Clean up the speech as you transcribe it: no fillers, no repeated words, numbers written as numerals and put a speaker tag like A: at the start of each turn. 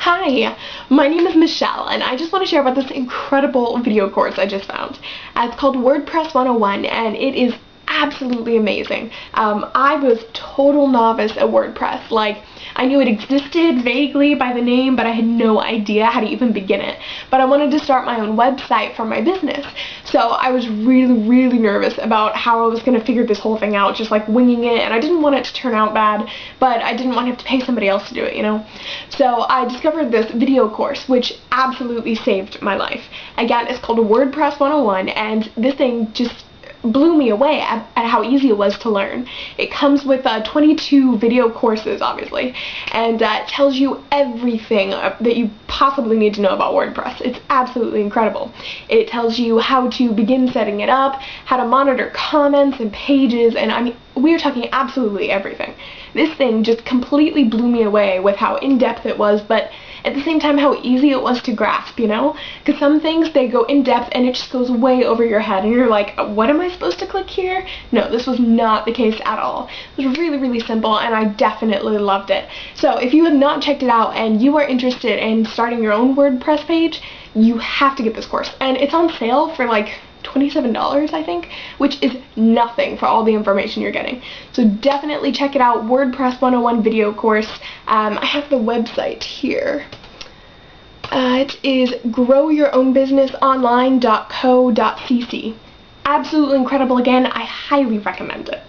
A: Hi, my name is Michelle, and I just want to share about this incredible video course I just found. It's called WordPress 101, and it is absolutely amazing. I was total novice at WordPress. Like, I knew it existed vaguely by the name, but I had no idea how to even begin it. But I wanted to start my own website for my business. So I was really nervous about how I was going to figure this whole thing out, just like winging it, and I didn't want it to turn out bad, but I didn't want to have to pay somebody else to do it, you know? So I discovered this video course, which absolutely saved my life. Again, it's called WordPress 101, and this thing just blew me away at how easy it was to learn. It comes with 22 video courses, obviously, and tells you everything that you possibly need to know about WordPress. It's absolutely incredible. It tells you how to begin setting it up, how to monitor comments and pages, and I mean, we are talking absolutely everything. This thing just completely blew me away with how in-depth it was, but at the same time how easy it was to grasp, you know? Because some things, they go in-depth and it just goes way over your head and you're like, what am I supposed to click here? No, this was not the case at all. It was really simple, and I definitely loved it. So if you have not checked it out and you are interested in starting your own WordPress page, you have to get this course. And it's on sale for like $27, I think, which is nothing for all the information you're getting. So definitely check it out, WordPress 101 video course. I have the website here. It is growyourownbusinessonline.co.cc. Absolutely incredible. Again, I highly recommend it.